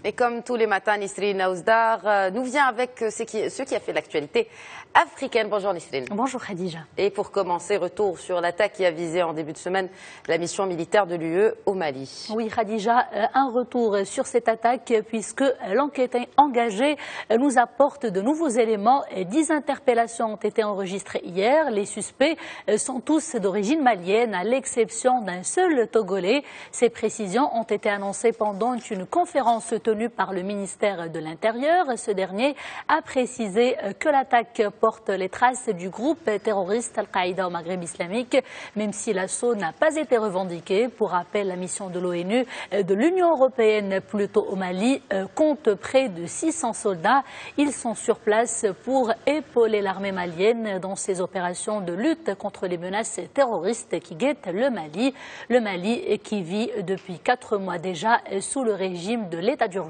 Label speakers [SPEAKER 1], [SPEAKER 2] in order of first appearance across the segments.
[SPEAKER 1] Et comme tous les matins, Nisrine Aouzdar nous vient avec ce qui a fait l'actualité africaine. Bonjour Nisrine.
[SPEAKER 2] Bonjour Khadija.
[SPEAKER 1] Et pour commencer, retour sur l'attaque qui a visé en début de semaine la mission militaire de l'UE au Mali.
[SPEAKER 2] Oui Khadija, un retour sur cette attaque puisque l'enquête engagée nous apporte de nouveaux éléments. 10 interpellations ont été enregistrées hier. Les suspects sont tous d'origine malienne à l'exception d'un seul Togolais. Ces précisions ont été annoncées pendant une conférence tenue par le ministère de l'Intérieur. Ce dernier a précisé que l'attaque porte les traces du groupe terroriste Al-Qaïda au Maghreb islamique, même si l'assaut n'a pas été revendiqué. Pour rappel, la mission de l'ONU, de l'Union européenne plutôt au Mali, compte près de 600 soldats. Ils sont sur place pour épauler l'armée malienne dans ses opérations de lutte contre les menaces terroristes qui guettent le Mali. Le Mali qui vit depuis 4 mois déjà sous le régime de l'état d'urgence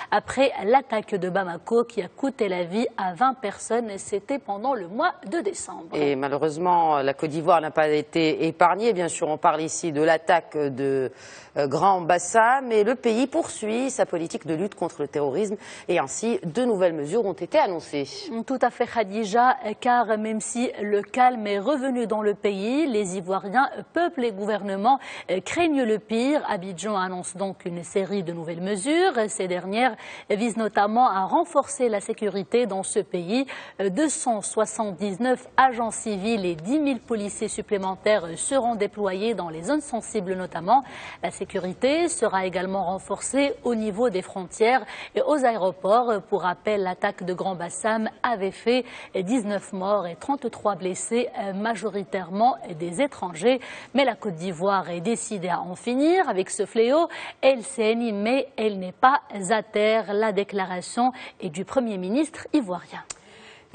[SPEAKER 2] après l'attaque de Bamako qui a coûté la vie à 20 personnes. C'était pendant le mois de décembre.
[SPEAKER 1] Et malheureusement, la Côte d'Ivoire n'a pas été épargnée. Bien sûr, on parle ici de l'attaque de Grand Bassam, mais le pays poursuit sa politique de lutte contre le terrorisme et ainsi de nouvelles mesures ont été annoncées.
[SPEAKER 2] Tout à fait Khadija, car même si le calme est revenu dans le pays, les Ivoiriens, peuple et gouvernement craignent le pire. Abidjan annonce donc une série de nouvelles mesures. Ces dernières visent notamment à renforcer la sécurité dans ce pays. 279 agents civils et 10 000 policiers supplémentaires seront déployés dans les zones sensibles notamment. La sécurité sera également renforcée au niveau des frontières et aux aéroports. Pour rappel, l'attaque de Grand Bassam avait fait 19 morts et 33 blessés, majoritairement des étrangers. Mais la Côte d'Ivoire est décidée à en finir avec ce fléau. Elle saigne, mais elle n'est pas à terre. La déclaration est du Premier ministre ivoirien.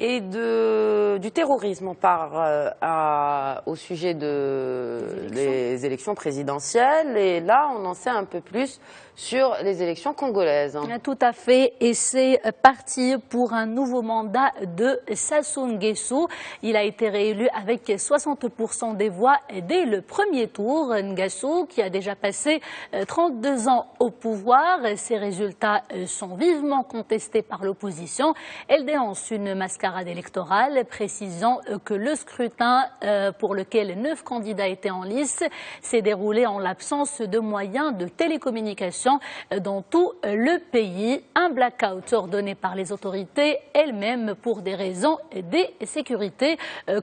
[SPEAKER 1] Et du terrorisme, on part au sujet des élections présidentielles. Et là, on en sait un peu plus sur les élections congolaises.
[SPEAKER 2] Tout à fait. Et c'est parti pour un nouveau mandat de Sassou Nguesso. Il a été réélu avec 60% des voix dès le premier tour. Nguesso, qui a déjà passé 32 ans au pouvoir. Ses résultats sont vivement contestés par l'opposition. Elle dénonce une mascarade électorale, précisant que le scrutin pour lequel 9 candidats étaient en lice s'est déroulé en l'absence de moyens de télécommunication dans tout le pays. Un blackout ordonné par les autorités elles-mêmes pour des raisons de sécurité,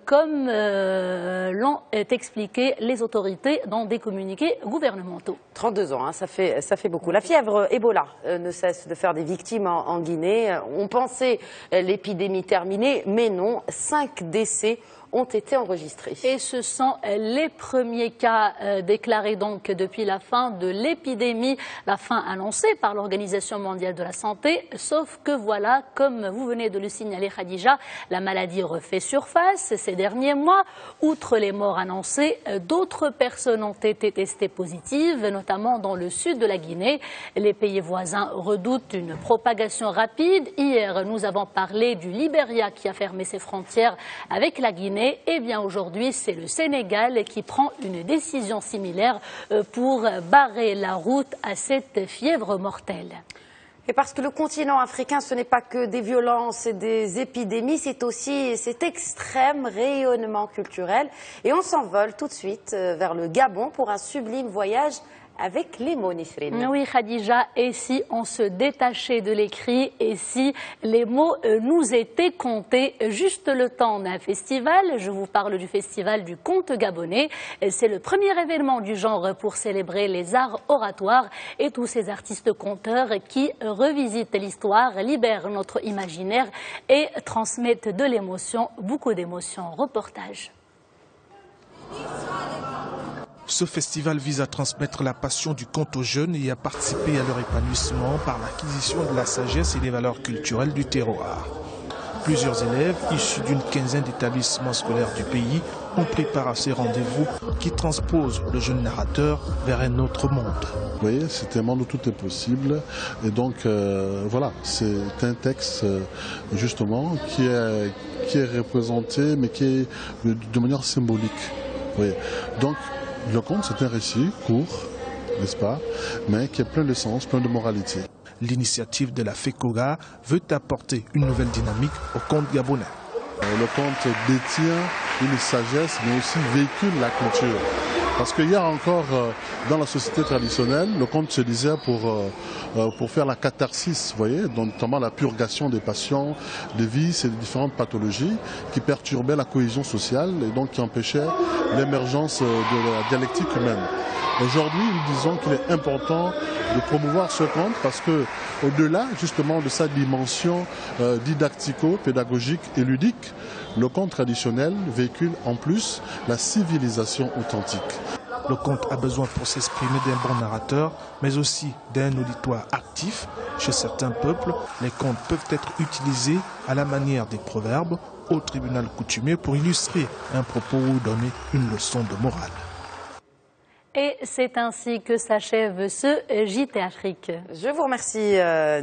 [SPEAKER 2] comme l'ont expliqué les autorités dans des communiqués gouvernementaux.
[SPEAKER 1] 32 ans, hein, ça fait beaucoup. La fièvre Ebola ne cesse de faire des victimes en Guinée. On pensait l'épidémie terminée, mais non, 5 décès ont été enregistrés.
[SPEAKER 2] Et ce sont les premiers cas déclarés donc depuis la fin de l'épidémie, la fin annoncée par l'Organisation mondiale de la santé. Sauf que voilà, comme vous venez de le signaler Khadija, la maladie refait surface ces derniers mois. Outre les morts annoncées, d'autres personnes ont été testées positives, notamment dans le sud de la Guinée. Les pays voisins redoutent une propagation rapide. Hier, nous avons parlé du Libéria qui a fermé ses frontières avec la Guinée. Eh bien aujourd'hui, c'est le Sénégal qui prend une décision similaire pour barrer la route à cette fièvre mortelle.
[SPEAKER 1] Et parce que le continent africain, ce n'est pas que des violences et des épidémies, c'est aussi cet extrême rayonnement culturel. Et on s'envole tout de suite vers le Gabon pour un sublime voyage avec les mots, Nisrine.
[SPEAKER 2] Oui, Khadija, et si on se détachait de l'écrit, et si les mots nous étaient comptés juste le temps d'un festival. Je vous parle du festival du conte gabonais. C'est le premier événement du genre pour célébrer les arts oratoires et tous ces artistes conteurs qui revisitent l'histoire, libèrent notre imaginaire et transmettent de l'émotion, beaucoup d'émotions. Reportage.
[SPEAKER 3] Ce festival vise à transmettre la passion du conte aux jeunes et à participer à leur épanouissement par l'acquisition de la sagesse et des valeurs culturelles du terroir. Plusieurs élèves, issus d'une quinzaine d'établissements scolaires du pays, ont pris part à ces rendez-vous qui transposent le jeune narrateur vers un autre monde.
[SPEAKER 4] Vous voyez, c'est un monde où tout est possible. Et donc, voilà, c'est un texte, justement, qui est représenté, mais qui est de manière symbolique. Vous voyez. Donc, le conte, c'est un récit court, n'est-ce pas, mais qui est plein de sens, plein de moralité.
[SPEAKER 3] L'initiative de la FECOGA veut apporter une nouvelle dynamique au conte gabonais.
[SPEAKER 4] Le conte détient une sagesse, mais aussi véhicule la culture. Parce qu'il y a encore, dans la société traditionnelle, le conte se disait pour faire la catharsis, vous voyez, notamment la purgation des passions, des vices et des différentes pathologies qui perturbaient la cohésion sociale et donc qui empêchaient l'émergence de la dialectique humaine. Aujourd'hui, nous disons qu'il est important de promouvoir ce conte parce que, au-delà justement de sa dimension didactico-pédagogique et ludique, le conte traditionnel véhicule en plus la civilisation authentique.
[SPEAKER 3] Le conte a besoin pour s'exprimer d'un bon narrateur, mais aussi d'un auditoire actif. Chez certains peuples, les contes peuvent être utilisés à la manière des proverbes au tribunal coutumier pour illustrer un propos ou donner une leçon de morale.
[SPEAKER 2] Et c'est ainsi que s'achève ce JT Afrique.
[SPEAKER 1] Je vous remercie,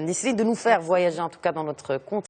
[SPEAKER 1] Nisli, de nous faire voyager en tout cas dans notre continent.